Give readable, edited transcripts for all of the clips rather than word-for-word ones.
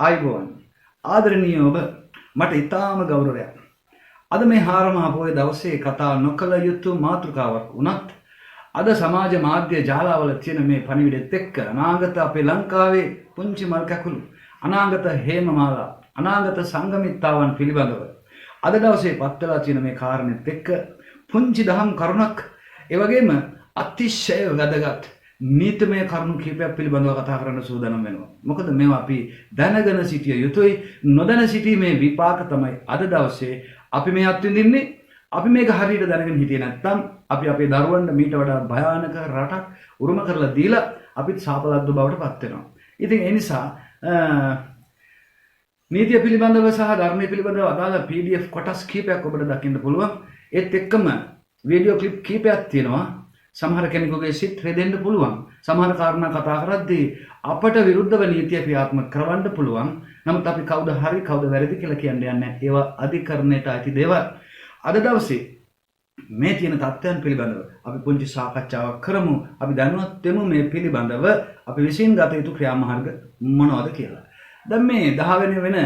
ආයුබෝවන් ආදරණීය ඔබ මට ඊටාම ගෞරවයක්. අද මේ හාරමහා පොයේ දවසේ කතා නොකළ යුතු මාතෘකාවක් වුණත් අද සමාජ මාධ්‍ය ජාලාවල තියෙන මේ පණිවිඩෙත් එක්ක අනාගත අපේ ලංකාවේ පුංචි මල් කැකුළු අනාගත හේමමාලා අනාගත සංගමිත්තාවන් පිළිබඳව අද දවසේ පත් වෙලා තියෙන මේ කාරණෙත් එක්ක පුංචි දහම් කරුණක් ඒ වගේම අතිශය වැදගත් නීතිමය කරුණු කිහිපයක් පිළිබඳව කතා කරන්න සූදානම් වෙනවා. මොකද මේවා අපි දැනගෙන සිටිය යුතුයි. නොදැන සිටීමේ විපාක තමයි අද දවසේ අපි මේ අත්විඳින්නේ. අපි මේක හරියට දැනගෙන හිටියේ නැත්නම් අපි අපේ දරුවන්ට මීට වඩා භයානක රටක් උරුම කරලා දීලා අපිත් සාපලද්දු බවට පත් වෙනවා. ඉතින් ඒ නිසා නීතිය පිළිබඳව සහ ධර්මයේ පිළිබඳව අදාළ PDF කොටස් කිහිපයක් ඔබට දකින්න පුළුවන්. ඒත් එක්කම වීඩියෝ ක්ලිප් කිහිපයක් තියෙනවා. සමහර කෙනෙකුගේ සිත් රෙදෙන්න පුළුවන්. සමහර කාරණා කතා කරද්දී අපට විරුද්ධව නීතිය ක්‍රියාත්මක කරවන්න පුළුවන්. නමුත් අපි කවුද හරි කවුද වැරදි කියලා කියන්න යන්නේ නැහැ. ඒවා අධිකරණයට අයිති දේවල්. අද දවසේ මේ තියෙන තත්ත්වයන් පිළිබඳව අපි පුංචි සාකච්ඡාවක් කරමු. අපි දැනුවත් වෙමු මේ පිළිබඳව අපි විසින් ගත යුතු ක්‍රියාමාර්ග මොනවද කියලා. දැන් මේ 10 වෙනි වෙන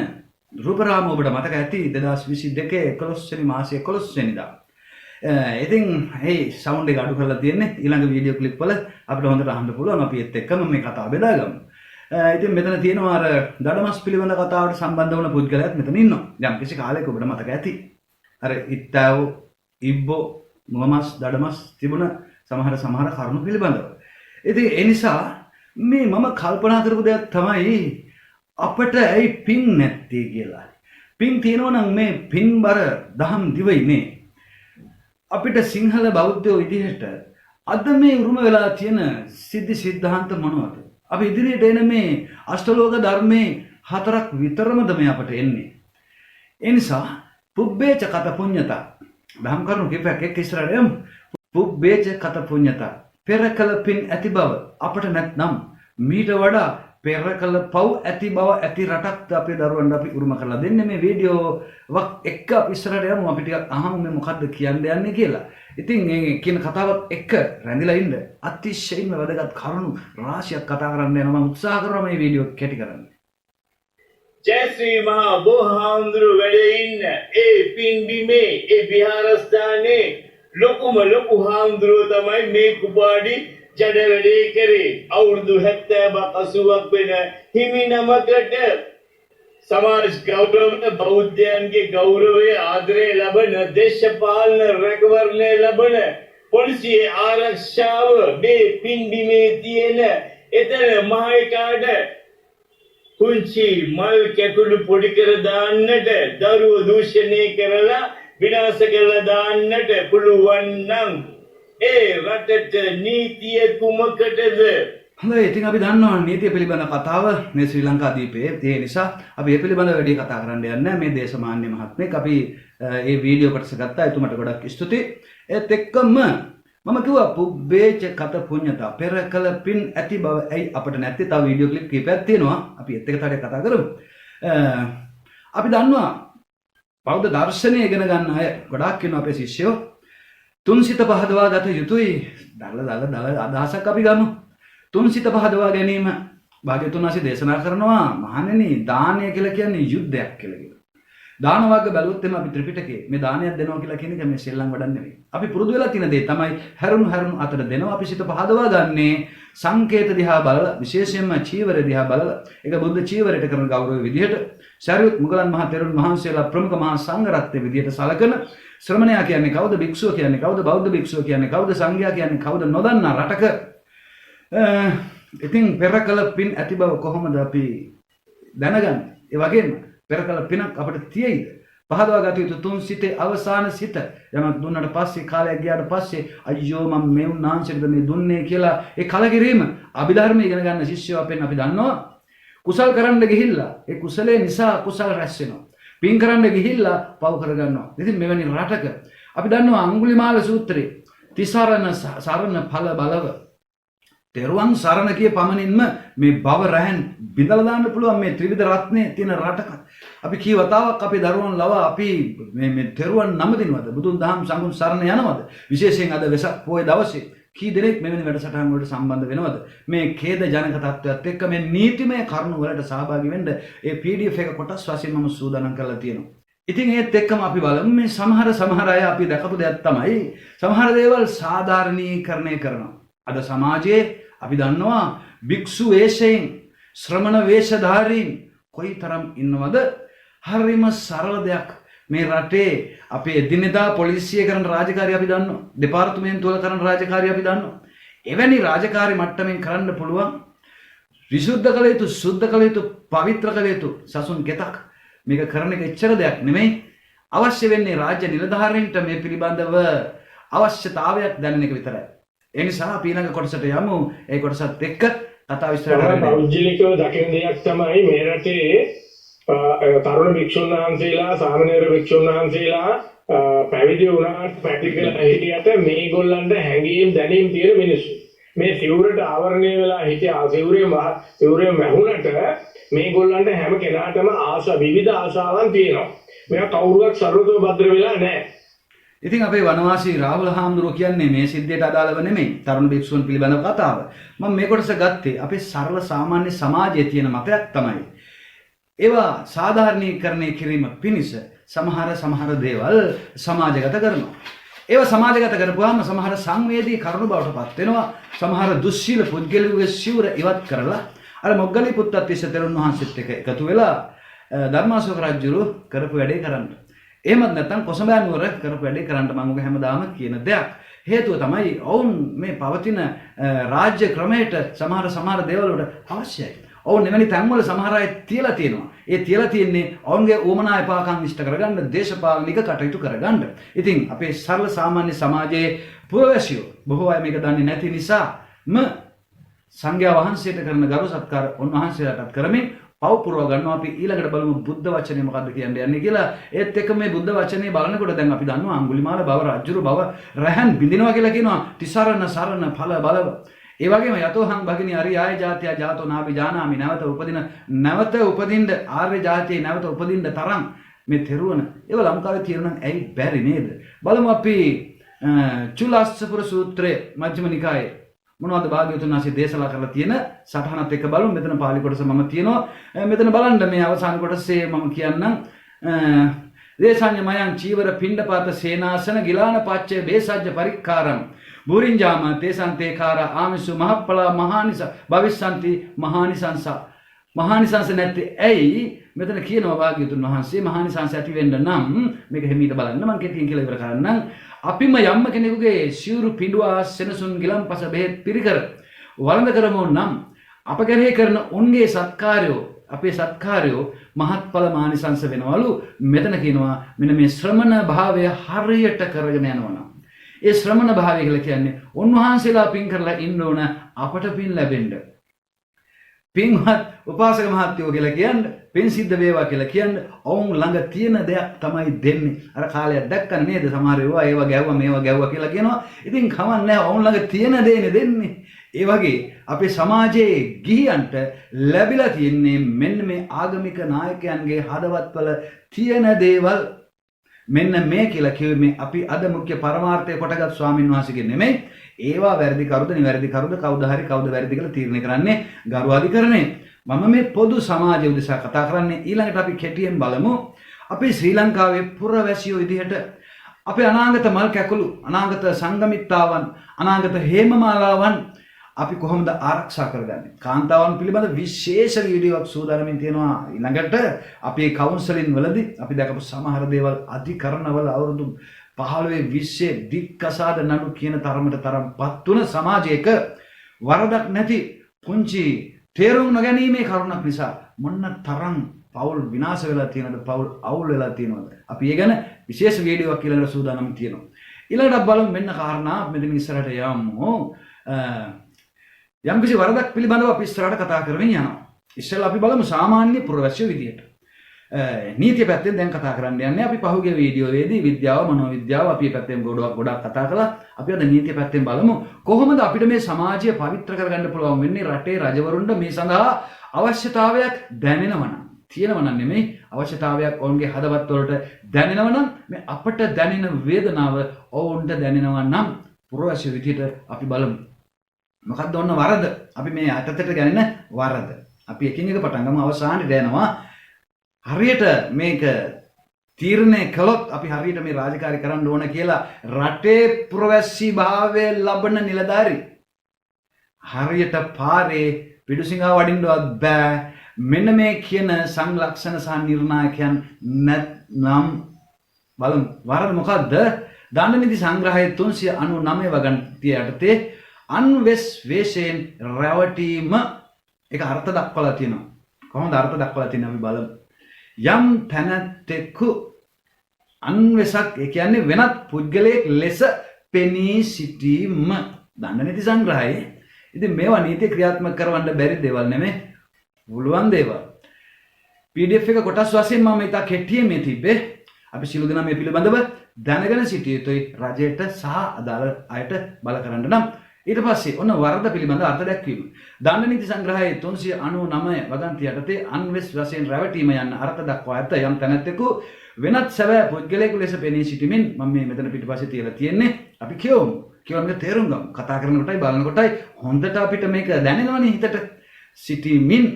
රූපරාම ඔබට මතක ඇති 2022 11 වෙනි මාසයේ 11 වෙනිදා. ඉතින් මේ සවුන්ඩ් එක අඩු කරලා තියෙන්නේ ඊළඟ වීඩියෝ ක්ලිප් වල අපිට හොඳට අහන්න පුළුවන්. අපි ඒත් එක්කම මේ කතාව බෙදාගමු. ඉතින් මෙතන තියෙනවා අර දඩමස් පිළිබඳ කතාවට සම්බන්ධ වුණ පුද්ගලයාත් මෙතන ඉන්නවා. යම් කිසි කාලයක ඔබට මතක ඇති. අර ඉත්තව ඉබ්බෝ මොමස් දඩමස් තිබුණ සමහර කරුණු පිළිබඳව. ඉතින් ඒ නිසා මේ මම කල්පනා කරපු දෙයක් තමයි අපට ඇයි පින් නැත්තේ කියලා. පින් තියෙනවා නම් මේ පින්බර දහම් දිවයිනේ අපිට සිංහල බෞද්ධයෝ විදිහට අද මේ උරුම වෙලා තියෙන සිද්ධි සිද්ධාන්ත මොනවද? අපි ඉදිරියට එන මේ අෂ්ටලෝක ධර්මයේ හතරක් විතරමද මේ අපට එන්නේ. ඒ නිසා පුබ්බේච කත පුඤ්ඤතා දහම් කරුණු කිහිපයක් එක්ක ඉස්සරහට යමු. පුබ්බේච කත පුඤ්ඤතා පෙර කළ පින් ඇති බව අපට නැත්නම් මීට වඩා පෙර කළ පව් ඇති බව ඇති රටක් අපේ දරුවන්ට අපි උරුම කරලා දෙන්නේ. මේ වීඩියෝ වක් එක්ක අපි ඉස්සරහට යමු. අපි ටිකක් අහමු මේ මොකද්ද කියන්න යන්නේ කියලා. ඉතින් මේ කියන කතාවත් එක්ක රැඳිලා ඉන්න අතිශයින්ම වැදගත් කරුණු රාශියක් කතා කරන්න යනවා. මම උත්සාහ කරනවා මේ වීඩියෝ කෙටි කරන්න. ජය ශ්‍රී මහා බෝහාමුදුරු වැඩ ඉන්න ඒ පින්බිමේ ඒ විහාරස්ථානයේ ලොකු හාමුදුරුවෝ තමයි මේ කුපාඩි ජඩ වැඩේ කරේ. අවුරුදු 70ක් 80ක් වෙන හිමිනමකට සමාජ ගෞරවන බෞද්ධයන්ගේ ගෞරවය ආදරය ලබන දේශපාලන රැකවරණය ලබන පොලිසියේ ආරක්ෂාව මේ පින්බිමේ තියෙන එතන මහේකාඩ කුංචි මල් කැකුළු පොඩි කර දාන්නට දරුවෝ දූෂණය කරලා විනාශ කරලා දාන්නට පුළුවන් නම් ඒ රටට නීතිය කුමකටද? හොඳයි, ඉතින් අපි දන්නවා නීතිය පිළිබඳ කතාව මේ ශ්‍රී ලංකා දීපේ. ඒ නිසා අපි මේ පිළිබඳව වැඩි කතා කරන්න යන්නේ මේ දේශමාන්‍ය මහත්මයෙක්. අපි මේ වීඩියෝ කොටස ගත්තා. එතුමට ගොඩක් ස්තුතියි. ඒත් එක්කම මම කිව්වා පුබ්බේච කත පුඤ්ඤතා පෙර කළ පින් ඇති බව ඇයි අපිට නැත්තේ? තව වීඩියෝ ක්ලිප් කිහිපයක් තියෙනවා. අපි ඒත් එක තඩේ කතා කරමු. අපි දන්නවා බෞද්ධ දර්ශනය ඉගෙන ගන්න අය ගොඩාක් ඉන්නවා අපේ ශිෂ්‍යයෝ. තුන්සිත පහදවා ගත යුතුයි. දල අදහසක් අපි ගමු. තුන්සිත පහදවා ගැනීම භාග්‍යවතුන් වහන්සේ දේශනා කරනවා මහණෙනි දානය කියලා කියන්නේ යුද්ධයක් කියලා කියනවා. දාන වර්ග බැලුවොත් එimhe අපි ත්‍රිපිටකේ මේ දානයක් දෙනවා කියලා කියන එක මේ සෙල්ලම් වැඩක් නෙවෙයි. අපි පුරුදු වෙලා තියෙන දේ තමයි හැරුණු අතර දෙනවා. අපි සිත පහදවා ගන්නේ සංකේත දිහා බලලා විශේෂයෙන්ම චීවර දිහා බලලා ඒක බුද්ධ චීවරයට කරන ගෞරව විදිහට සරියුත් මුගලන් මහ තෙරුන් වහන්සේලා ප්‍රමුඛ මහා සංඝ රත්නයේ විදිහට සලකන ශ්‍රමණයා කියන්නේ කවුද? භික්ෂුව කියන්නේ කවුද? බෞද්ධ භික්ෂුව කියන්නේ කවුද? සංඝයා කියන්නේ කවුද? නොදන්නා රටක ඉතින් පෙර කළ පින් ඇති බව කොහොමද අපි දැනගන්නේ? ඒ වගේම පෙර කළ පිනක් අපිට තියෙයිද? පහදවා ගත යුතු තුන් සිතේ අවසාන සිත යමක් දුන්නට පස්සේ කාලයක් ගියාට පස්සේ අයියෝ මම මේ උන්නාන්සෙට මේ දුන්නේ කියලා ඒ කලකිරීම අභිධර්ම ඉගෙන ගන්න ශිෂ්‍යයෝ අපෙන් අපි දන්නවා. කුසල් කරන්න ගිහිල්ලා ඒ කුසලයේ නිසා කුසල රැස් වෙනවා. පින් කරන්න ගිහිල්ලා පව් කරගන්නවා. ඉතින් මෙවැනි රටක අපි දන්නවා අඟුලිමාල සූත්‍රයේ තිසරණ සරණ ඵල බලව තෙරුවන් සරණ කිය පමණින්ම මේ භව රැහන් බිඳලා දාන්න පුළුවන් මේ ත්‍රිවිධ රත්නේ තියෙන රටක. අපි කී වතාවක් අපේ දරුවන් ලවා අපි මේ තෙරුවන් නම දිනවද? බුදුන් දහම් සංඝුන් සරණ යනවද? විශේෂයෙන් අද වෙසක් පොයේ දවසේ කී දෙනෙක් මෙවැනි වැඩසටහන් වලට සම්බන්ධ වෙනවද? මේ ඛේද ජනක තත්ත්වයක් එක්ක මේ නීතිමය කරුණු වලට සහභාගී වෙන්න ඒ PDF එක කොටස් වශයෙන් මම සූදානම් කරලා තියෙනවා. ඉතින් ඒත් එක්කම අපි බලමු මේ සමහර අය අපි දැකපු දෙයක් තමයි සමහර දේවල් සාධාරණීකරණය කරනවා. අද සමාජයේ අපි දන්නවා භික්ෂු වේශයෙන් ශ්‍රමණ වේශධාරීන් කොයිතරම් ඉන්නවද? හරිම සරල දෙයක්. මේ රටේ අපේ එදිනෙදා පොලිසිය කරන රාජකාරිය අපි දන්නවා. දෙපාර්තමේන්තුව වල කරන රාජකාරිය අපි දන්නවා. එවැනි රාජකාරි මට්ටමින් කරන්න පුළුවන් විසුද්ධ කළ යුතු, සුද්ධ කළ යුතු, පවිත්‍ර කළ යුතු සසුන් කෙතක් මේක කරන එක එච්චර දෙයක් නෙමෙයි. අවශ්‍ය වෙන්නේ රාජ්‍ය නිලධාරීන්ට මේ පිළිබඳව අවශ්‍යතාවයක් දැනෙන එක විතරයි. ඒ නිසා අපි ඊළඟ කොටසට යමු. ඒ කොටසත් එක්ක කතා විස්තර කරන්න. පෞද්ගලිකව දකින දෙයක් තමයි මේ රටේ තරුණ භික්ෂුන් වහන්සේලා, සාමණේර භික්ෂුන් වහන්සේලා පැවිදි වුණාට පැටිකලා හිටියට මේගොල්ලන්ට හැඟීම් දැනීම් තියෙන මිනිස්සු. මේ සිවුරට ආවරණය වෙලා හිටිය සිවුරේ මැහුනට මේගොල්ලන්ට හැම කෙනාටම විවිධ ආශාවන් තියෙනවා. මේවා කවුරුවත් සර්වතෝ භද්‍ර වෙලා නැහැ. ඉතින් අපේ වනවාසී රාහුල හාමුදුරුවෝ කියන්නේ මේ සිද්ධියට අදාළව නෙමෙයි තරුණ භික්ෂුන් පිළිබඳව කතාව. මම මේ කොටස ගත්තේ අපේ සරල සාමාන්‍ය සමාජයේ තියෙන මතයක් තමයි. ඒවා සාධාරණීකරණය කිරීම පිණිස සමහර දේවල් සමාජගත කරනවා. ඒවා සමාජගත කරපුවාම සමහර සංවේදී කරුණු බවට පත් වෙනවා. සමහර දුස්සීල පුද්ගලයන්ගේ සිවුර ඉවත් කරලා අර මොග්ගලී පුත්තත්තිස්ස තෙරුන් වහන්සේත් එක්ක එකතු වෙලා ධර්මාශෝක රජුරු කරපු වැඩේ කරන්න. එහෙමත් නැත්නම් කොසඹෑ නුවර කරපු වැඩේ කරන්න මම ඔබ හැමදාම කියන දෙයක්. හේතුව තමයි ඔවුන් මේ පවතින රාජ්‍ය ක්‍රමයට සමහර දේවල් වලට අවශ්‍යයි. ඔවුන් එවැනි තැන්වල සමහර අය තියලා තියෙනවා. ඒ තියලා තියෙන්නේ ඔවුන්ගේ උවමනා එපාකම් ඉෂ්ට කරගන්න, දේශපාලනික කටයුතු කරගන්න. ඉතින් අපේ සරල සාමාන්‍ය සමාජයේ පුරවැසියෝ බොහෝ අය මේක දන්නේ නැති නිසාම සංඝයා වහන්සේට කරන ගරු සත්කාර උන්වහන්සේලාටත් කරමින් පව පුරව ගන්නවා. අපි ඊළඟට බලමු බුද්ධ වචනේ මොකද්ද කියන්නේ යන්නේ කියලා. ඒත් එක්ක මේ බුද්ධ වචනේ බලනකොට දැන් අපි දන්නවා අඟුලිමාල බව, රජුරු බව රැහන් බිඳිනවා කියලා කියනවා. තිසරණ සරණ ඵල බලව. ඒ වගේම යතෝහං භගිනි අරියාය ජාතිය ජාතෝ නාබි ජානාමි නැවත උපදින්න ආර්ය ජාතියේ නැවත උපදින්න තරම් මේ තෙරුවන ඒව ලංකාවේ තියෙනවා නම් ඇයි බැරි නේද? බලමු අපි චුලාස්සපුර සූත්‍රයේ මජ්ක්‍ධිම නිකායේ මොනවද භාග්‍යවතුන් වහන්සේ දේශනා කරලා තියෙන සටහනත් එක්ක බලමු. මෙතන පාලි කොටස මම තියෙනවා. මෙතන බලන්න මේ අවසාන කොටසේ මම කියන්නම්. දේශාඤ්ඤ මයං චීවර පිණ්ඩපාත සේනාසන ගිලාන පච්චේ බේසජ්ජ පරික්කාරම් බුරින්ජාම තේසන්තේකාර ආමිසු මහප්පලා මහානිස භවිස්සන්ති මහානිසංස නැත්තේ ඇයි? මෙතන කියනවා භාග්‍යවතුන් වහන්සේ මහානිසංස ඇති වෙන්න නම් මේක හිමීට බලන්න මම කෙටියෙන් කියලා ඉවර කරන්නම්. අපිම යම්ම කෙනෙකුගේ සිවුරු පිඬුවා සෙනසුන් ගිලම්පස බෙහෙත් පිරිකර වළඳ කරමු නම් අප කෙරෙහි කරන උන්ගේ සත්කාරයෝ අපේ සත්කාරයෝ මහත්ඵල මානිසංස වෙනවලු. මෙතන කියනවා මෙන්න මේ ශ්‍රමණ භාවය හරියට කරගෙන යනවා. ඒ ශ්‍රමණ භාවය කියලා කියන්නේ උන්වහන්සේලා පින් කරලා ඉන්න ඕන අපට පින් ලැබෙන්න. පින්වත් උපාසක මහත්තයෝ කියලා කියන්නේ පින් සිද්ධ වේවා කියලා කියන්නේ ඔවුන් ළඟ තියෙන දෙයක් තමයි දෙන්නේ. අර කාලයක් දැක්කම නේද සමහර ඒවා ගැව්වා මේවා ගැව්වා කියලා කියනවා. ඉතින් කවන්නේ නැහැ ඔවුන් ළඟ තියෙන දේනේ දෙන්නේ. ඒ වගේ අපේ සමාජයේ ගිහියන්ට ලැබිලා තියෙන්නේ මෙන්න මේ ආගමික නායකයන්ගේ හදවත්වල තියෙන දේවල්. මෙන්න මේ කියලා කිව්වේ අපි අද මුඛ්‍ය පරමාර්ථය කොටගත් ස්වාමීන් වහන්සේගේ නෙමෙයි. ඒවා වැරදි කරුද නිවැරදි කරුද කවුද වැරදි කියලා තීරණය කරන්නේ ගරු අධිකරණය. මම මේ පොදු සමාජය උදෙසා කතා කරන්නේ. ඊළඟට අපි කෙටියෙන් බලමු අපි ශ්‍රී ලංකාවේ පුරවැසියෝ විදිහට අපේ අනාගත මල් කැකුළු, අනාගත සංගමිත්තාවන්, අනාගත හේමමාලාවන් අපි කොහොමද ආරක්ෂා කරගන්නේ? කාන්තාවන් පිළිබඳ විශේෂ වීඩියෝවක් සූදානම්ින් තියෙනවා. ඊළඟට අපේ කවුන්සලින් වලදී අපි දැකපු සමහර දේවල් අධිකරණවල අවුරුදු 15 20 දික්කසාද නඩු කියන තරමටපත් වුණ සමාජයක වරදක් නැති පුංචි තේරුම් නොගැනීමේ කරුණක් නිසා මොන්න තරම් පවුල් විනාශ වෙලා තියෙනවද, පවුල් අවුල් වෙලා තියෙනවද? අපි ඒ ගැන විශේෂ වීඩියෝවක් ඊළඟට සූදානම් තියෙනවා. ඊළඟට බලමු මෙන්න කාරණා මෙතන ඉස්සරහට යමු. යම් කිසි වරදක් පිළිබඳව අපි ඉස්සරහට කතා කරමින් යනවා. ඉස්සෙල්ලා අපි බලමු සාමාන්‍ය පුරවැසියෝ විදියට. නීතිය පැත්තෙන් දැන් කතා කරන්න යන්නේ. අපි පහුගිය වීඩියෝවේදී විද්‍යාව, මනෝවිද්‍යාව අපි පැත්තෙන් ගොඩක් කතා කළා. අපි අද නීතිය පැත්තෙන් බලමු කොහොමද අපිට මේ සමාජය පවිත්‍ර කරගන්න පුළුවන් වෙන්නේ. රටේ රජවරුන්ට මේ සඳහා අවශ්‍යතාවයක් දැනෙනවා නම්, තියෙනවා නම් නෙමෙයි, අවශ්‍යතාවයක් ඔවුන්ගේ හදවත් වලට දැනෙනවා නම් මේ අපට දැනෙන වේදනාව ඔවුන්ට දැනෙනවා නම් පුරවැසිය විදිහට අපි බලමු. මොකක්ද ඔන්න වරද? අපි මේ අතතට ගැනෙන වරද. අපි එකින් එක පටන් ගමු අවසානයේ දැනවා හරියට මේක තීරණය කළොත් අපි හරියට මේ රාජකාරී කරන්න ඕන කියලා රටේ පුරවැසි භාවය ලබන නිලධාරි හරියට පාරේ පිඩුසිඟා වඩින්නවත් බෑ. මෙන්න මේ කියන සංලක්ෂණ සහ නිර්ණායකයන් නැත්නම් බලමු වරද මොකද්ද? දණ්ඩ නීති සංග්‍රහයේ 399 වගන්තිය යටතේ අන්වෙස් වේශයෙන් රැවටීම ඒක අර්ථ දක්වලා තියෙනවා. කොහොමද අර්ථ දක්වලා තියෙන්නේ අපි බලමු. යම් තැනැත්තෙකු අන්වෙසක් ඒ කියන්නේ වෙනත් පුද්ගලයෙක් ලෙස පෙනී සිටීම දණ්ඩ නීති සංග්‍රහයේ. ඉතින් මේවා නීතිය ක්‍රියාත්මක කරවන්න බැරි දේවල් නෙමෙයි පුළුවන් දේවල්. PDF එක කොටස් වශයෙන් මම ඉතා කෙටියෙන් මේ තිබ්බේ. අපි සිළු දෙනා මේ පිළිබඳව දැනගෙන සිටිය යුතුයි රජයට සහ අදාළ අයට බල කරන්න නම්. ඊට පස්සේ ඔන්න වරද පිළිබඳ අර්ථ දැක්වීම. දණ්ඩ නීති සංග්‍රහයේ 399 වගන්තිය යටතේ අන්වෙස් වශයෙන් රැවටීම යන අර්ථ දක්වා ඇත. යම් තැනැත්තෙකු වෙනත් සැබෑ පුද්ගලයෙකු ලෙස පෙනී සිටීමෙන් මම මේ මෙතන පිටිපස්සේ තියලා තියෙන්නේ. අපි කියවමු. කියවන්න තේරුම් ගමු. කතා කරන කොටයි බලන කොටයි හොඳට අපිට මේක දැනෙනවනේ හිතට. සිටීමින්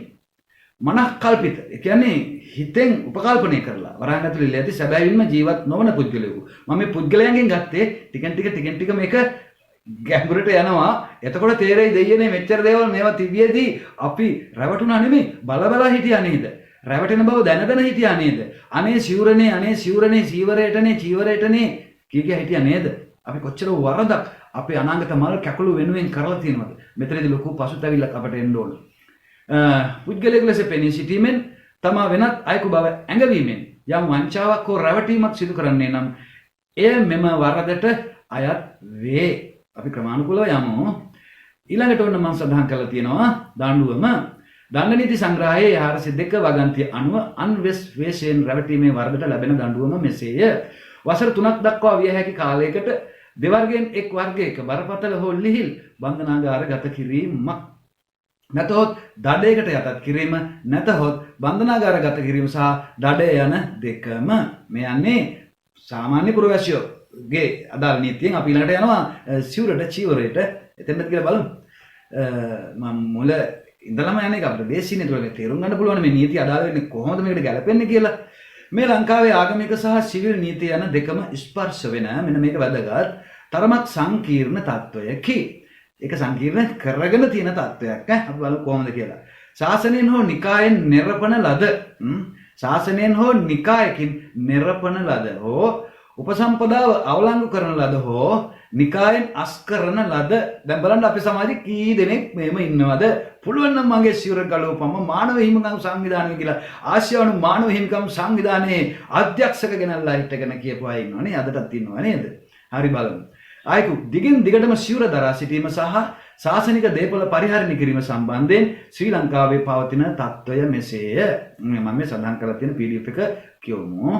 මනස්කල්පිත. ඒ කියන්නේ හිතෙන් උපකල්පනය කරලා වරහන් ඇතුළේ ඇති සැබෑවින්ම ජීවත් නොවන පුද්ගලයෙකු. මම මේ පුද්ගලයන්ගෙන් ගත්තේ ටිකෙන් ටික මේක ගැඹුරට යනවා. එතකොට තේරෙයි දෙයියනේ මෙච්චර දේවල් මේවා තිබියදී අපි රැවටුණා නෙමෙයි බල හිටියා නේද? රැවටෙන බව දැන හිටියා නේද? අනේ සිවුරනේ චීවරයටනේ කිය හිටියා නේද? අපි කොච්චර වරදක් අපේ අනාගත මල් කැකුළු වෙනුවෙන් කරලා තියෙනවද? මෙතනදී ලොකු පසුතැවිල්ලක් අපට එන්න ඕන. පුද්ගලයෙකු ලෙස පෙනී සිටීමෙන් තමා වෙනත් අයෙකු බව ඇඟවීමෙන් යම් වංචාවක් හෝ රැවටීමක් සිදු කරන්නේ නම් එය මෙම වරදට අයත් වේ. අපි ක්‍රමානුකූලව යමු. ඊළඟට ඔන්න මම සඳහන් කරලා තියෙනවා දඬුවම දණ්ඩ නීති සංග්‍රහයේ 402 වගන්තිය අනුව අන්වෙස් වේශයෙන් රැවටීමේ වරදට ලැබෙන දඬුවම මෙසේය. වසර 3ක් දක්වා විය හැකි කාලයකට දෙවර්ගයෙන් එක් වර්ගයක බරපතල හෝ ලිහිල් බන්ධනාගාර ගත කිරීමක් නැතහොත් දඩයකට යටත් කිරීම නැතහොත් බන්ධනාගාර ගත කිරීම සහ දඩය යන දෙකම මේ යන්නේ සාමාන්‍ය පුරවැසියෝගේ අදාළ නීතියෙන් අපි ඊළඟට යනවා සිවුරට චීවරයට එතෙන්ද කියලා බලමු. මම මුල ඉඳලම යන්නේ අපිට දේශීය නේද තේරුම් ගන්න පුළුවන් මේ නීති අදාළ වෙන්නේ කොහොමද මේකට ගැලපෙන්නේ කියලා. මේ ලංකාවේ ආගමික සහ සිවිල් නීති යන දෙකම ස්පර්ශ වෙන මෙන්න මේක වැදගත් තරමක් සංකීර්ණ තත්වයකි. ඒක සංකීර්ණ කරගෙන තියෙන තත්වයක් අපි බලමු කොහොමද කියලා. ශාසනයෙන් හෝ නිකායෙන් නිර්පණ ලද ශාසනයෙන් හෝ නිකායකින් නිර්පණ ලද හෝ උපසම්පදාව අවලංගු කරන ලද හෝ නිකායෙන් අස් කරන ලද දැන් බලන්න අපේ සමාජයේ කී දෙනෙක් මෙහෙම ඉන්නවද? පුළුවන් නම් මගේ සිවුර ගලවපම මානව හිමිකම් සංවිධානය කියලා ආසියානු මානව හිමිකම් සංවිධානයේ අධ්‍යක්ෂක ගෙනල්ලා හිටගෙන කියපු අය ඉන්නවනේ අදටත් ඉන්නව නේද? හරි බලමු. ආයිකු දිගින් දිගටම සිවුර දරා සිටීම සහ ශාසනික දේපොළ පරිහරණය කිරීම සම්බන්ධයෙන් ශ්‍රී ලංකාවේ පවතින තත්ත්වය මෙසේය. මම මේ සඳහන් කරලා තියෙන PDF එක කියවමු.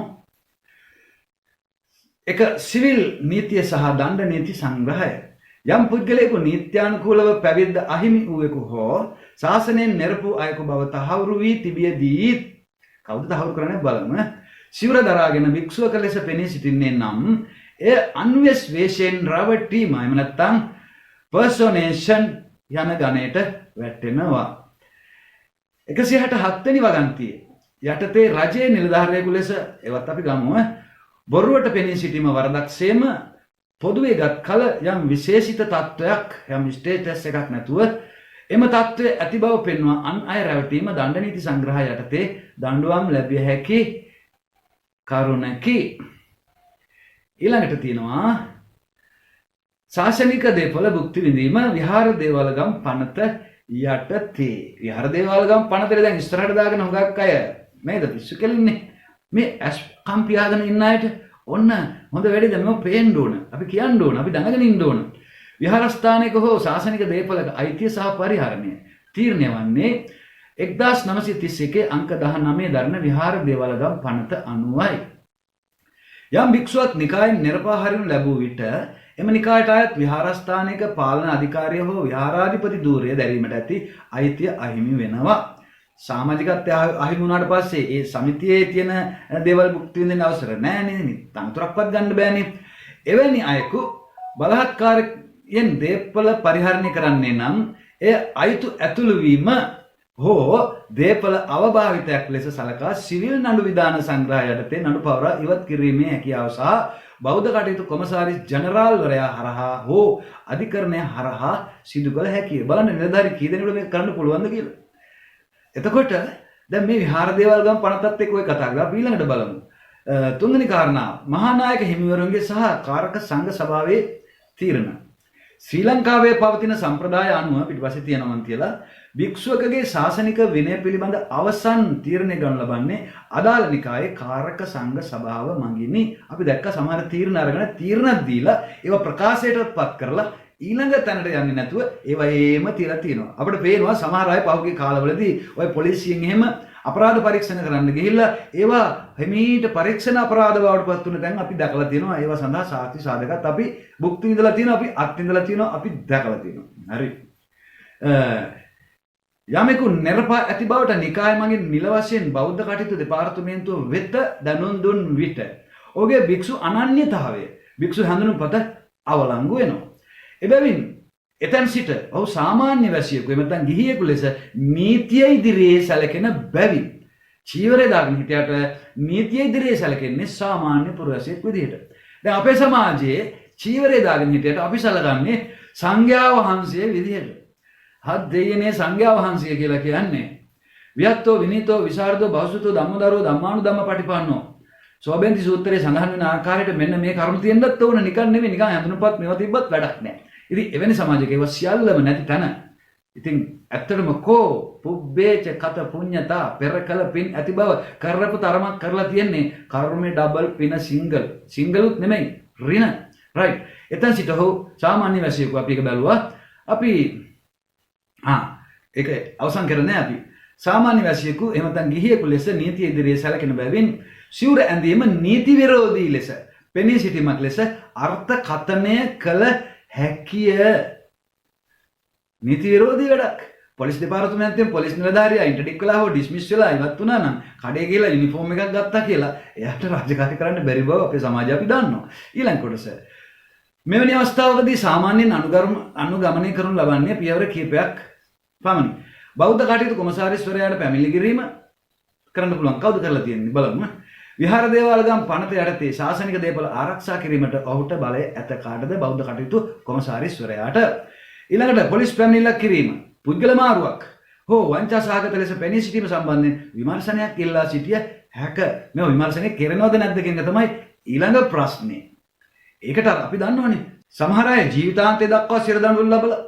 එක සිවිල් නීතිය සහ දණ්ඩ නීති සංග්‍රහය. යම් පුද්ගලයෙකු නීත්‍යානුකූලව පැවිද්ද අහිමි වූවෙකු හෝ ශාසනයෙන් නිරපු අයෙකු බව තහවුරු වී තිබියදී කවුද තහවුරු කරන්නේ බලමු. සිවුර දරාගෙන භික්ෂුවක ලෙස පෙනී සිටින්නේ නම් එය අන්වෙස් වේශයෙන් රැවටීම එහෙම නැත්නම් පර්සොනේෂන් යන ගණයට වැටෙනවා. 167 වෙනි වගන්තිය යටතේ රජයේ නිලධාරියෙකු ලෙස එවත් අපි ගමු බොරුවට පෙනී සිටීම වරදක්සේම පොදුවේ ගත් කල යම් විශේෂිත තත්වයක් යම් ස්ටේටස් එකක් නැතුව එම තත්වය ඇති බව පෙන්වා අන් අය රැවටීම දණ්ඩ නීති සංග්‍රහය යටතේ දඬුවම් ලැබිය හැකි කරුණකි. ඊළඟට තියෙනවා ශාසනික දේපොළ භුක්ති විඳීම විහාර දේවාලගම් පනත යටතේ. විහාර දේවාලගම් පනතේ දැන් ඉස්සරහට දාගෙන හුඟක් අය නේද පිස්සු කෙලින්නේ. මේ ඇස් කම්පියාගෙන ඉන්න අයට ඔන්න හොඳ වැඩේද මම පේන්න ඕන. අපි කියන්න ඕන. අපි දැනගෙන ඉන්න ඕන. විහාරස්ථානයක හෝ ශාසනික දේපොළක අයිතිය සහ පරිහරණය තීරණය වන්නේ 1931 අංක 19 දරන විහාර දේවාලගම් පනත අනුවයි. යම් භික්ෂුවක් නිකායෙන් නිරපා හරිනු ලැබූ විට එම නිකායට අයත් විහාරස්ථානයක පාලන අධිකාරිය හෝ විහාරාධිපති ධූරය දැරීමට ඇති අයිතිය අහිමි වෙනවා. සමාජිකත්වය අහිමි වුණාට පස්සේ ඒ සමිතියේ තියෙන දේවල් භුක්ති විඳින්න අවසර නැහැ නේද? තනතුරක්වත් ගන්න බෑනේ. එවැනි අයෙකු බලහත්කාර යෙන් දේපල පරිහරණය කරන්නේ නම් එය අයිතු ඇතුළු වීම හෝ දේපල අවභාවිතයක් ලෙස සලකා සිවිල් නඩු විධාන සංග්‍රහය යටතේ නඩු පවරා ඉවත් කිරීමේ හැකියාව සහ බෞද්ධ කටයුතු කොමසාරිස් ජනරාල්වරයා හරහා හෝ අධිකරණය හරහා සිදු කළ හැකිය. බලන්න නිලධාරී කී දෙනෙකුට මේක කරන්න පුළුවන්ද කියලා. එතකොට දැන් මේ විහාර දේවල් ගම් පනතත් එක්ක ඔය කතා කරලා අපි ඊළඟට බලමු. තුන්වෙනි කාරණා මහානායක හිමිවරුන්ගේ සහ කාරක සංඝ සභාවේ තීරණ. ශ්‍රී ලංකාවේ පවතින සම්ප්‍රදාය අනුව පිටිපස්සේ තියෙනවා මන් කියලා භික්ෂුවකගේ ශාසනික විනය පිළිබඳ අවසන් තීරණය ගන්න ලබන්නේ අදාළ නිකායේ කාරක සංඝ සභාව මගිනි. අපි දැක්ක සමහර තීරණ අරගෙන තීරණ දීලා ඒවා ප්‍රකාශයටපත් කරලා ඊළඟ තැනට යන්නේ නැතුව ඒවා ඒම තියලා තියෙනවා. අපිට පේනවා සමහර අය පහුගිය කාලවලදී ওই පොලිසියෙන් එහෙම අපරාධ පරීක්ෂණ කරන්න ගිහිල්ලා ඒවා හිමීට පරීක්ෂණ අපරාධ බවට පත් වුණ තැන් අපි දැකලා තියෙනවා. ඒවා සඳහා සාක්ෂි සාධකත් අපි භුක්ති විඳලා තියෙනවා, අපි අත්විඳලා තියෙනවා, අපි දැකලා තියෙනවා. හරි. යමෙකු නිර්පා ඇති බවට නිකාය මගින් නිල වශයෙන් බෞද්ධ කටයුතු දෙපාර්තමේන්තුව වෙත දැනුම් දුන් විට ඔහුගේ භික්ෂු අනන්‍යතාවය භික්ෂු හැඳුනුම්පත අවලංගු වෙනවා. එබැවින් එතැන් සිට ඔහු සාමාන්‍ය වැසියෙකු එමෙ නැත්නම් ගිහියෙකු ලෙස නීතිය ඉදිරියේ සැලකෙන බැවින් චීවරය දාගෙන හිටියට නීතිය ඉදිරියේ සැලකෙන්නේ සාමාන්‍ය පුරවැසියෙක් විදිහට. දැන් අපේ සමාජයේ චීවරය දාගෙන හිටියට අපි සැලකන්නේ සංඝයා වහන්සේ විදිහට. හත් දෙයනේ සංඝයා වහන්සේ කියලා කියන්නේ වියත්තෝ විනීතෝ විසරදෝ බෞසුතෝ ධම්මදරෝ ධම්මානුධම්ම පටිපන්නෝ. සෝබෙන්ති සූත්‍රයේ සඳහන් වෙන ආකාරයට මෙන්න මේ කරුණු තියෙන්නත් ඕන, නිකන් නෙමෙයි, නිකන් හඳුනපත් මේවා තිබ්බත් වැඩක් නැහැ. ඉතින් එවැනි සමාජයක ඒවා සියල්ලම නැති තැන. ඉතින් ඇත්තටම කෝ පුබ්බේච කත පුඤ්ඤතා පෙර කල පින් ඇති බව කරපු තරමක් කරලා තියෙන්නේ කර්මයේ ඩබල් පින සිංගලුත් නෙමෙයි ඍණ. රයිට්. එතන සිට හො සාමාන්‍ය වැසියෙකු අපි එක බැලුවා. අපි ඒක අවසන් කරන්නේ අපි. සාමාන්‍ය වැසියෙකු එහෙම නැත්නම් ගිහියෙකු ලෙස නීතිය ඉදිරියේ සැලකෙන බැවින් සිවුර ඇඳීම නීති විරෝධී ලෙස පෙනී සිටීමක් ලෙස අර්ථ කතනය කළ හැකිය. නීති විරෝධී වැඩක්. පොලිස් දෙපාර්තමේන්තුවෙන් පොලිස් නිලධාරියා ඉන්ටර්ඩික් කළා හෝ ඩිස්මිස් වෙලා ඉවත් වුණා නම් කඩේ ගිහලා යුනිෆෝම් එකක් ගත්තා කියලා එයාට රාජකාරී කරන්න බැරි බව අපේ සමාජය අපි දන්නවා. ඊළඟ කොටස. මෙවැනි අවස්ථාවකදී සාමාන්‍යයෙන් අනුගමනය කරනු ලබන්නේ පියවර කිහිපයක් පමණි. බෞද්ධ කටයුතු කොමසාරිස්වරයාට පැමිණිලි කිරීම කරන්න පුළුවන්. කවුද කරලා තියෙන්නේ බලමු. විහාර දේවාල ගම් පනත යටතේ ශාසනික දේපල ආරක්ෂා කිරීමට ඔහුට බලය ඇත. කාටද? බෞද්ධ කටයුතු කොමසාරිස්වරයාට. ඊළඟට පොලිස් පැමිණිල්ලක් කිරීම, පුද්ගල මාරුවක් හෝ වංචා සහගත ලෙස පෙනී සිටීම සම්බන්ධයෙන් විමර්ශනයක් ඉල්ලා සිටිය හැක. මේ විමර්ශනය කෙරෙනවද නැද්ද කියන තමයි ඊළඟ ප්‍රශ්නේ. ඒකට අපි දන්නවනේ සමහර අය ජීවිතාන්තය දක්වා සිර දඬුවම් ලැබලා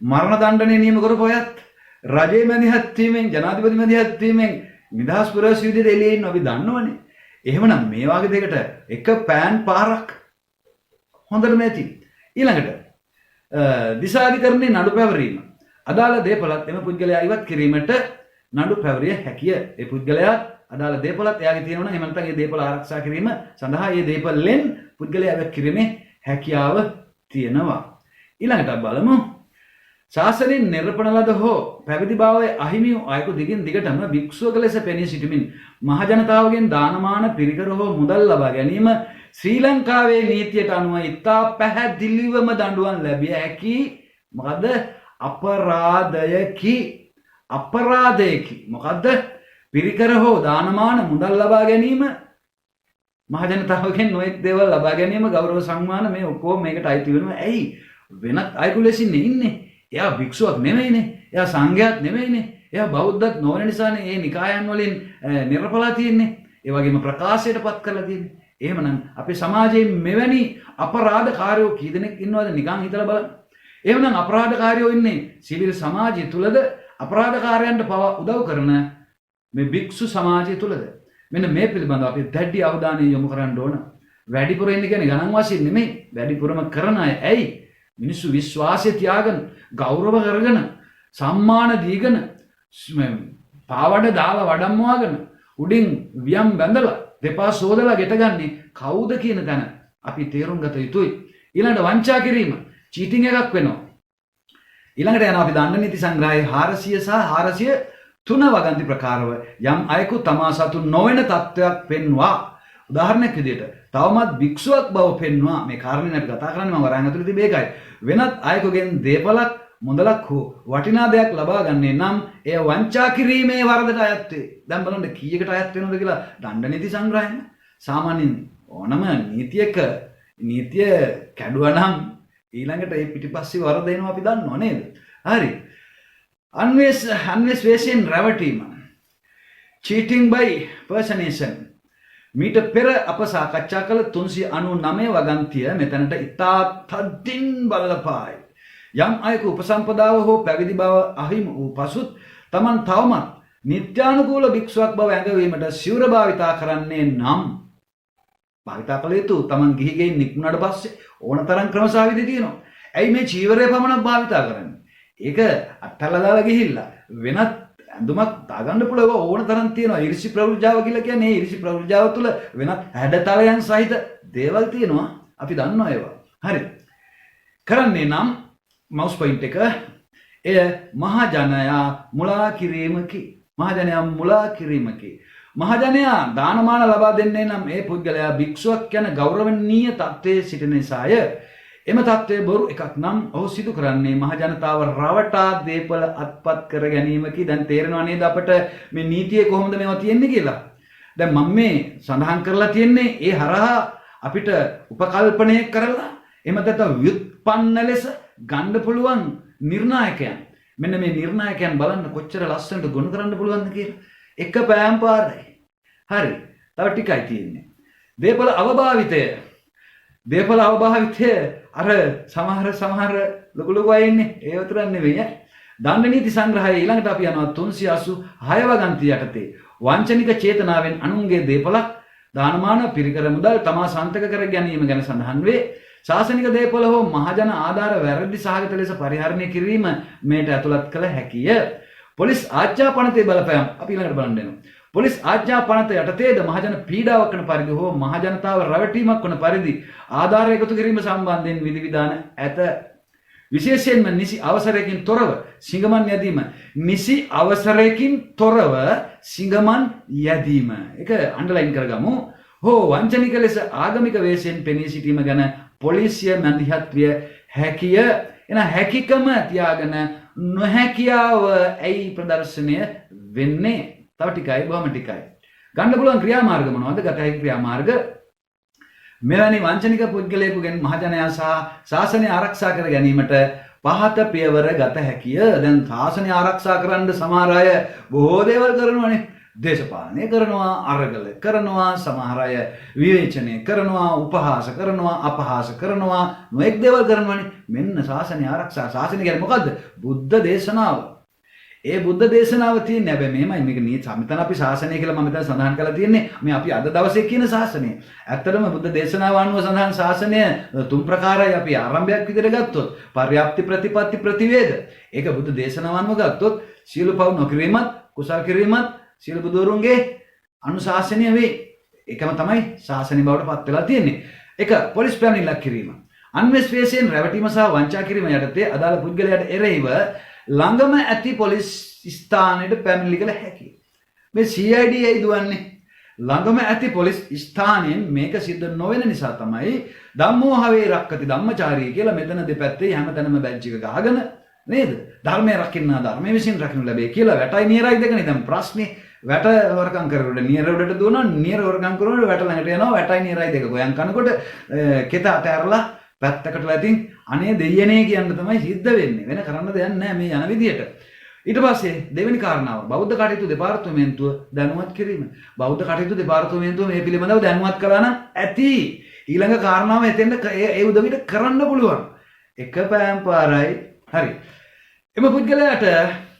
මරණ දඬුවම් නියම කරපු අයත් රජයේ මැදිහත් වීමෙන් ජනාධිපති මැදිහත් වීමෙන් නිදහස් පුරවැසි විදිහට එළියේ ඉන්න අපි දන්නවනේ. එහෙමනම් මේ වගේ දෙයකට එක පෑන් පාරක් හොඳටම ඇති. ඊළඟට දිසාධිකරණයේ නඩු පැවරීම. අදාළ දේපලත් එම පුද්ගලයා ඉවත් කිරීමට නඩු පැවරිය හැකිය. ඒ පුද්ගලයා අදාළ දේපලත් එයාගේ තියෙනවා නම් එහෙම නැත්නම් ඒ දේපල ආරක්ෂා කිරීම සඳහා ඒ දේපලෙන් පුද්ගලයා ඉවත් කිරීමේ හැකියාව තියෙනවා. ඊළඟට බලමු. ශාසනයෙන් නිර්පණ ලද හෝ පැවිදි භාවයේ අහිමි වූ අයෙකු දිගින් දිගටම භික්ෂුවක ලෙස පෙනී සිටමින් මහ ජනතාවගෙන් දානමාන පිරිකර හෝ මුදල් ලබා ගැනීම ශ්‍රී ලංකාවේ නීතියට අනුව ඉතා පැහැදිලිවම දඬුවම් ලැබිය හැකි මොකද අපරාධයකි. මොකද්ද? පිරිකර හෝ දානමාන මුදල් ලබා ගැනීම, මහ ජනතාවගෙන් නොයෙක් දේවල් ලබා ගැනීම, ගෞරව සම්මාන මේ ඔක්කොම මේකට අයිති වෙනවා. ඇයි? වෙනත් අයෙකු ලෙසින් ඉන්නේ. එයා භික්ෂුවක් නෙමෙයිනේ. එයා සංඝයාත් නෙමෙයිනේ. එයා බෞද්ධත් නොවන නිසානේ මේ නිකායන් වලින් නිර්පලා තියෙන්නේ. ඒ වගේම ප්‍රකාශයටපත් කරලා තියෙන්නේ. එහෙමනම් අපේ සමාජයේ මෙවැනි අපරාධකාරයෝ කී දෙනෙක් ඉන්නවද නිකන් හිතලා බලන්න. එහෙමනම් අපරාධකාරයෝ ඉන්නේ සිවිල් සමාජය තුලද අපරාධකාරයන්ට පවා උදව් කරන මේ භික්ෂු සමාජය තුලද? මෙන්න මේ පිළිබඳව අපි දැඩි අවධානය යොමු කරන්න ඕන. වැඩිපුර ඉන්නේ කියන්නේ ගණන් වශයෙන් නෙමෙයි. වැඩිපුරම කරන අය. ඇයි? මිනිස්සු විශ්වාසය තියාගෙන, ගෞරව කරගෙන, සම්මාන දීගෙන, පාවඩ දාලා වඩම්මවාගෙන, උඩින් වියම් බැඳලා, දෙපා සෝදලා ගෙටගන්නේ කවුද කියන තැන අපි තේරුම් ගත යුතුයි. ඊළඟට වංචා කිරීම චීටිං එකක් වෙනවා. ඊළඟට යනවා අපි දන්න නීති සංග්‍රහයේ 400 සහ 403 වගන්ති ප්‍රකාරව යම් අයෙකු තමා සතු නොවන තත්වයක් පෙන්වා උදාහරණයක් විදිහට තවමත් භික්ෂුවක් බව පෙන්වුවා මේ කාරණේ අපි කතා කරන්නේ මම වරහන් ඇතුළේ තිබේ එකයි. වෙනත් අයෙකුගෙන් දේපලක් මුදලක් හෝ වටිනා දෙයක් ලබා ගන්නේ නම් එය වංචා කිරීමේ වරදට අයත් වේ. දැන් බලන්න කීයකට අයත් වෙනවද කියලා දණ්ඩ නීති සංග්‍රහයෙන්. සාමාන්‍යයෙන් ඕනම නීතිය කැඩුවා නම් ඊළඟට ඒ පිටිපස්සේ වරද එනවා අපි දන්නවා නේද? හරි. අන්වේෂයෙන් රැවටීම. cheating by personation. මීට පෙර අප සාකච්ඡා කළ 399 වගන්තිය මෙතනට ඉතා තදින් බලපායි. යම් අයෙකු උපසම්පදාව හෝ පැවිදි බව අහිමි වූ පසුත් තමන් තවමත් නිත්‍යානුකූල භික්ෂුවක් බව ඇඟවීමට සිවුර භාවිතා කරන්නේ නම් භාවිතා කළ යුතු තමන් ගිහිගෙන් නික්මුණාට පස්සේ ඕනතරම් ක්‍රමසාවිදි තියෙනවා. ඇයි මේ චීවරය පමණක් භාවිතා කරන්නේ? ඒක අත්හැරලා දාලා ගිහිල්ලා වෙනත් ඇඳුමක් දාගන්න පුළුවන් ඕන තරම් තියෙනවා. ඉරිසි ප්‍රවෘජාව කියලා කියන්නේ ඒ ඉරිසි ප්‍රවෘජාව තුළ වෙනත් හැඩතලයන් සහිත දේවල් තියෙනවා. අපි දන්නවා ඒවා. හරි. කරන්නේ නම් මවුස් පොයින්ට් එක එය මහජනයා මුලා කිරීමකි. මහජනයා දානමාන ලබා දෙන්නේ නම් ඒ පුද්ගලයා භික්ෂුවක් යන ගෞරවනීය තත්ත්වයේ සිටින නිසාය. එම තත්ත්වය බොරු එකක් නම් ඔහු සිදු කරන්නේ මහජනතාව රවටා දේපල අත්පත් කර ගැනීමකි. දැන් තේරෙනවා නේද අපට මේ නීතියේ කොහොමද මේවා තියෙන්නේ කියලා? දැන් මම මේ සඳහන් කරලා තියෙන්නේ ඒ හරහා අපිට උපකල්පනය කරලා එහෙම නැත්නම් ව්‍යුත්පන්න ලෙස ගන්න පුළුවන් නිර්ණායකයන්. මෙන්න මේ නිර්ණායකයන් බලන්න කොච්චර ලස්සනට ගොනු කරන්න පුළුවන්ද කියලා. එක පෑම් පාරයි. හරි. තව ටිකයි තියෙන්නේ. දේපල අවභාවිතය අර සමහර ලොකු අය ඉන්නේ ඒ උතරක් නෙවෙයි. දණ්ඩ නීති සංග්‍රහයේ ඊළඟට අපි යනවා 386 වගන්තිය යටතේ වංචනික චේතනාවෙන් අනුන්ගේ දේපලක් දානමාන පිරිකර මුදල් තමා සන්තක කර ගැනීම ගැන සඳහන් වේ. ශාසනික දේපල හෝ මහජන ආධාර වැරදි සහගත ලෙස පරිහරණය කිරීම මේට ඇතුළත් කළ හැකිය. පොලිස් ආච්ඡා පනතේ බලපෑම් අපි ඊළඟට බලන්න යනවා. පොලිස් ආච්ඡා පනත යටතේද මහජන පීඩාවක් වන පරිදි හෝ මහජනතාව රැවටීමක් වන පරිදි ආධාර එකතු කිරීම සම්බන්ධයෙන් විධිවිධාන ඇත. විශේෂයෙන්ම නිසි අවසරයකින් තොරව සිඟමන් යැදීම. ඒක අන්ඩර්ලයින් කරගමු. හෝ වංචනික ලෙස ආගමික වේශයෙන් පෙනී සිටීම ගැන පොලිසිය මැදිහත් විය හැකිය. එන හැකියකම තියාගෙන නොහැකියාව ඇයි ප්‍රදර්ශනය වෙන්නේ? තව ටිකයි බොහොම ටිකයි. ගන්න පුළුවන් ක්‍රියාමාර්ග මොනවද? ගත හැකි ක්‍රියාමාර්ග මෙවැනි වංචනික පුද්ගලයෙකුගෙන් මහජනයා සහ ශාසනය ආරක්ෂා කර ගැනීමට පහත පියවර ගත හැකිය. දැන් ශාසනය ආරක්ෂා කරන්න සමහර අය බොහෝ දේවල් කරනවානේ. දේශපාලනය කරනවා, අරගල කරනවා, සමහර අය විවේචනය කරනවා, උපහාස කරනවා, අපහාස කරනවා, නොඑක් දේවල් කරනවානේ. මෙන්න ශාසනය ආරක්ෂා. ශාසනය කියන්නේ මොකද්ද? බුද්ධ දේශනාව. ඒ බුද්ධ දේශනාව තියෙන්නේ හැබැයි මෙහෙමයි මේක නීති සමිතන අපි ශාසනය කියලා මම දැන් සඳහන් කරලා තියෙන්නේ මේ අපි අද දවසේ කියන ශාසනය. ඇත්තටම බුද්ධ දේශනාව අනුව සඳහන් ශාසනය තුන් ප්‍රකාරයි අපි ආරම්භයක් විදිහට ගත්තොත් පර්යාප්ති ප්‍රතිපatti ප්‍රතිවේද. ඒක බුද්ධ දේශනාව අනුව ගත්තොත් සියලු පව් නොකිරීමත් කුසල් කිරීමත් සියලු බුදුරුන්ගේ අනුශාසනය වේ. ඒකම තමයි ශාසනය බවට පත් වෙලා තියෙන්නේ. ඒක පොලිස් පැමිණිල්ලක් කිරීම. අන්වේෂයෙන් රැවටීම සහ වංචා කිරීම යටතේ අදාළ පුද්ගලයාට එරෙහිව ළඟම ඇති පොලිස් ස්ථානයට පැමිණිලි කළ හැකියි. මේ CID ඇයි දුවන්නේ? ළඟම ඇති පොලිස් ස්ථානයෙන් මේක සිද්ධ නොවන නිසා තමයි ධම්මෝ හවේ රක්කති ධම්මචාරී කියලා මෙතන දෙපැත්තේ හැමතැනම බැජ් එක ගහගෙන නේද? ධර්මයේ රකින්න ධර්මයේ විසින් රකින්න ලැබේ කියලා වැටයි නියරයි දෙකනේ. දැන් ප්‍රශ්නේ වැට හොරකම් කරනකොට නියර උඩට දුවනවා, නියර හොරකම් කරනකොට වැට ළඟට යනවා, වැටයි නියරයි දෙක ගොයන් කනකොට කෙත අතහැරලා පැත්තකට වැටින් අනේ දෙයනේ කියන්න තමයි සිද්ධ වෙන්නේ. වෙන කරන්න දෙයක් නැහැ මේ යන විදියට. ඊට පස්සේ දෙවෙනි කාරණාව බෞද්ධ කටයුතු දෙපාර්තමේන්තුව දැනුවත් කිරීම. බෞද්ධ කටයුතු දෙපාර්තමේන්තුව මේ පිළිබඳව දැනුවත් කළා නම් ඇති. ඊළඟ කාරණාව එතෙන්ද ඒ උදවියට කරන්න පුළුවන්. එක පෑම් පාරයි. හරි. එම පුද්ගලයාට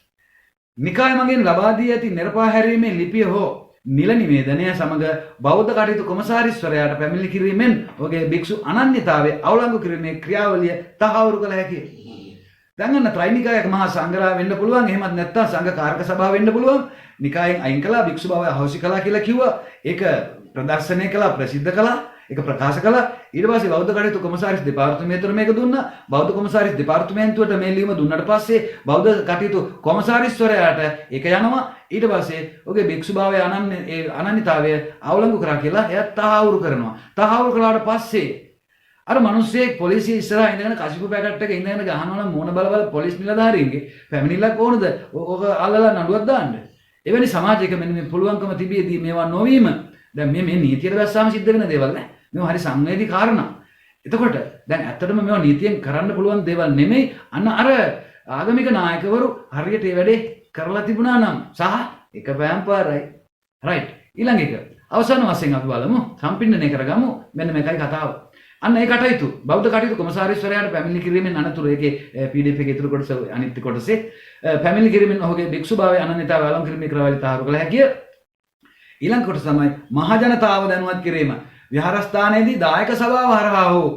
නිකාය මගින් ලබා දී ඇති නිර්පා හැරීමේ ලිපිය හෝ නිල නිවේදනය සමග බෞද්ධ කටයුතු කොමසාරිස්වරයාට පැමිණිලි කිරීමෙන් ඔහුගේ භික්ෂු අනන්‍යතාවයේ අවලංගු කිරීමේ ක්‍රියාවලිය තහවුරු කළ හැකියි. දැන් අන්න ත්‍රිනිකායක මහා සංඝරාව වෙන්න පුළුවන්. එහෙමත් නැත්නම් සංඝ කාරක සභාව වෙන්න පුළුවන්. නිකායෙන් අයින් කළා භික්ෂු බව අහෝසි කළා කියලා කිව්වා. ඒක ප්‍රදර්ශනය කළා, ප්‍රසිද්ධ කළා. ඒක ප්‍රකාශ කළා. ඊට පස්සේ බෞද්ධ කටයුතු කොමසාරිස් දෙපාර්තමේන්තුවට මේක දුන්නා. බෞද්ධ කොමසාරිස් දෙපාර්තමේන්තුවට මේ ලියුම දුන්නාට පස්සේ බෞද්ධ කටයුතු කොමසාරිස්වරයාට ඒක යනවා. ඊට පස්සේ ඔහුගේ භික්ෂුභාවය අනන්‍යතාවය අවලංගු කරා කියලා එයා තහවුරු කරනවා. තහවුරු කළාට පස්සේ අර මිනිස්සෙක් පොලිසිය ඉස්සරහා ඉඳගෙන කසිපු පැකට් එක ඉඳගෙන ගහනවා නම් මොන බල පොලිස් නිලධාරීන්ගේ පැමිණිල්ලක් ඕනද? ඕක අල්ලලා නඩුවක් දාන්න. එවැනි සමාජයක මෙන්න මේ පුළුවන්කම තිබියදී මේවා නොවීම දැන් මේ නීතියට දැස්සාම සිද්ධ වෙන දේවල් නෑ. මේවා හරි සංවේදී කාරණා. එතකොට දැන් ඇත්තටම මේවා නීතියෙන් කරන්න පුළුවන් දේවල් නෙමෙයි. අන්න අර ආගමික නායකවරු හරියට මේ වැඩේ කරලා තිබුණා නම් සහ එක පෑම්පාරයි. රයිට්. ඊළඟ එක අවසාන වශයෙන් අපි බලමු සම්පින්නණය කරගමු. මෙන්න මේකයි කතාව. අන්න ඒ කටයුතු බෞද්ධ කටයුතු කොමසාරිස්වරයාට පැමිණිලි කිරීමෙන් අනතුරු ඒකේ PDF එකේ ඉතුරු කොටස අනිත් කොටසේ පැමිණිලි කිරීමෙන් ඔහුගේ භික්ෂුභාවය අනන්‍යතාවය අලං කිරීමේ ක්‍රමවලින් තහවුරු කළ හැකිය. ඊළඟ කොටස තමයි මහ ජනතාව දැනුවත් කිරීම. විහාරස්ථානයේදී දායක සභාව හරහා හෝ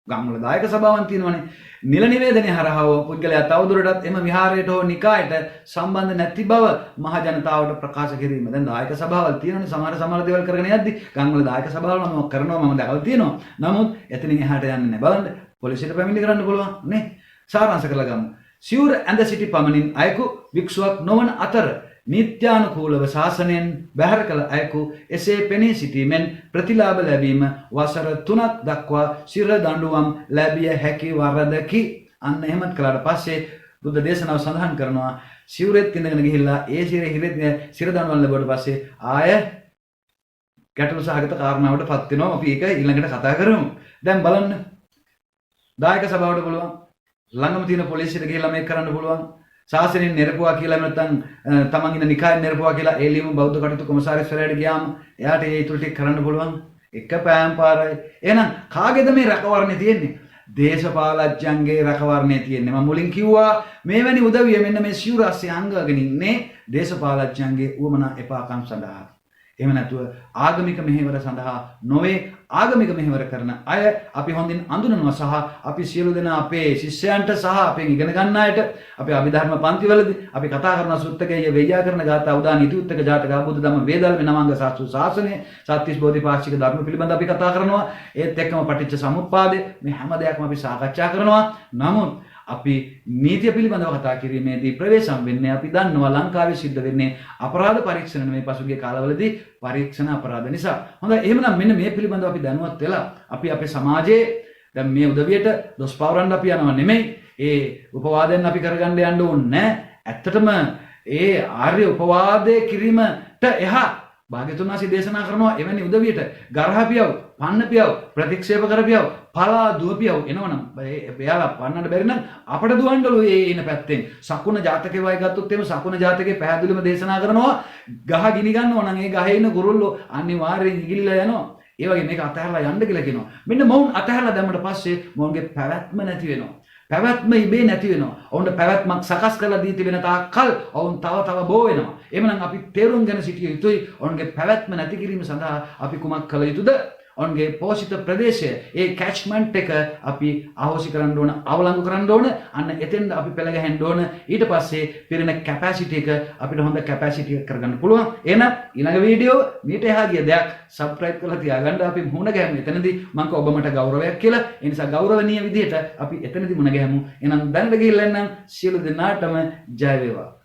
ගම්වල දායක සභාවන් තියෙනවනේ. නිල නිවේදනය හරහා හෝ පුද්ගලයා තවදුරටත් එම විහාරයට හෝ නිකායට සම්බන්ධ නැති බව මහ ජනතාවට ප්‍රකාශ කිරීම. දැන් දායක සභාවල් තියෙනවනේ සමහර දේවල් කරගෙන යද්දි ගම්වල දායක සභාවල් මම කරනවා මම දැකලා තියෙනවා. නමුත් එතනින් එහාට යන්නේ නැහැ. බලන්න පොලිසියට පැමිණිලි කරන්න පුළුවන් නේ. සාරාංශ කරලා ගමු. සිවුර ඇඳ සිටි පමණින් අයකු වික්ෂුවක් නොවන අතර නිත්‍යානුකූලව ශාසනයෙන් බැහැර කළ අයකු එසේ පෙනී සිටීමෙන් ප්‍රතිලාභ ලැබීම වසර 3ක් දක්වා සිර දඬුවම් ලැබිය හැකි වරදකි. අන්න එහෙමත් කළාට පස්සේ බුද්ධ දේශනාව සඳහන් කරනවා සිවුරෙත් ඉඳගෙන ගිහිල්ලා ඒ සිර දඬුවම් ලැබුවට පස්සේ ආය ගැටලු සහගත කාරණාවට පත් වෙනවා. අපි ඒක ඊළඟට කතා කරමු. දැන් බලන්න දායක සභාවට පුළුවන් ළඟම තියෙන පොලිසියට ගිහිල්ලා මේක කරන්න පුළුවන්. ශාසනයෙන් නිරපුවා කියලා නැත්නම් තමන් ඉන්න නිකායෙන් නිරපුවා කියලා ඒ ලියුම බෞද්ධ කටයුතු කොමසාරිස්වරයාට ගියාම එයාට ඒ ඉතුරු ටික කරන්න පුළුවන්. එක පෑම් පාරයි. එහෙනම් කාගේද මේ රැකවරණේ තියෙන්නේ? දේශපාලඥයන්ගේ රැකවරණේ තියෙන්නේ. මම මුලින් කිව්වා මේවැනි උදවිය මෙන්න මේ සිවුර ASCII අංගගෙන ඉන්නේ දේශපාලඥයන්ගේ උවමනා එපාකම් සඳහා. එහෙම නැතුව ආගමික මෙහෙවර සඳහා නොවේ. ආගමික මෙහෙවර කරන අය අපි හොඳින් අඳුනනවා සහ අපි සියලු දෙනා අපේ ශිෂ්‍යයන්ට සහ අපෙන් ඉගෙන ගන්න අයට අපේ අභිධර්ම පන්තිවලදී අපි කතා කරන සුත්තකයේ වේයාකරණ ගාථා උදාන ඉතිඋත්තක ජාතක බුද්ධ ධම්ම වේදාල නවාංග සාස්ත්‍ර ශාසනය සත්‍තිස් බෝධිපාක්ෂික ධර්ම පිළිබඳ අපි කතා කරනවා. ඒත් එක්කම පටිච්ච සමුප්පාදය මේ හැම දෙයක්ම අපි සාකච්ඡා කරනවා. නමුත් අපි නීතිය පිළිබඳව කතා කිරීමේදී ප්‍රවේශම් වෙන්නේ අපි දන්නවා ලංකාවේ සිද්ධ වෙන්නේ අපරාධ පරීක්ෂණ මේ පසුගිය කාලවලදී පරීක්ෂණ අපරාධ නිසා. හොඳයි එහෙමනම් මෙන්න මේ පිළිබඳව අපි දැනුවත් වෙලා අපි අපේ සමාජයේ දැන් මේ උදවියට දොස් පවරන්න අපි යනවා නෙමෙයි. ඒ උපවාදයෙන් අපි කරගන්න යන්න ඕනේ නැහැ. ඇත්තටම ඒ ආර්ය උපවාදයේ කිරීමට එහා භාග්‍යතුන් වහන්සේ දේශනා කරනවා එවැනි උදවියට ගරහපියව, පන්නපියව, ප්‍රතික්ෂේප කරපියව, පලා දුවපියව එනවනම් එයාලා පන්නන්න බැරි නම් අපිට දුවන්නලු ඒ එන පැත්තෙන්. සකුණ ජාතකේ වයි ගත්තොත් එimhe සකුණ ජාතකේ පැහැදිලිවම දේශනා කරනවා ගහ ගිනි ගන්නවා නම් ඒ ගහේ ඉන්න ගුරුල්ලෝ අනිවාර්යෙන් ඉගිලිලා යනවා. ඒ වගේ මේක අතහැරලා යන්න කියලා කියනවා. මෙන්න මොවුන් අතහැරලා දැම්මට පස්සේ මොවුන්ගේ පැවැත්ම නැති වෙනවා. පැවැත්ම ඉබේ නැති වෙනවා. ඔවුන්ට පැවැත්මක් සකස් කරලා දී තිබෙන තාක්කල් ඔවුන් තව බෝ වෙනවා. එhmenan අපි තේරුම් ගන්න සිටිය යුතුයි. ඔවුන්ගේ පැවැත්ම නැති කිරීම සඳහා අපි කුමක් කළ යුතුද? ඔවුන්ගේ පෝෂිත ප්‍රදේශය ඒ කැච්මන්ට් එක අපි අහෝසි කරන්න ඕන, අවලංගු කරන්න ඕන. අන්න එතෙන්ද අපි පෙළ ගැහෙන්න ඕන. ඊට පස්සේ පිරෙන කැපැසිටි එක අපිට හොඳ කැපැසිටි එක කරගන්න පුළුවන්. එහෙනම් ඊළඟ වීඩියෝ මීට එහා ගිය දෙයක් සබ්ස්ක්‍රයිබ් කරලා තියාගන්න. අපි මුණ ගැහෙමු එතනදී. මම ඔබ මට ගෞරවයක් කියලා. ඒ නිසා ගෞරවනීය විදිහට අපි එතනදී මුණ ගැහෙමු. එහෙනම් දැනට ගිහිල්ලා එන්නම්. සියලු දෙනාටම ජය වේවා.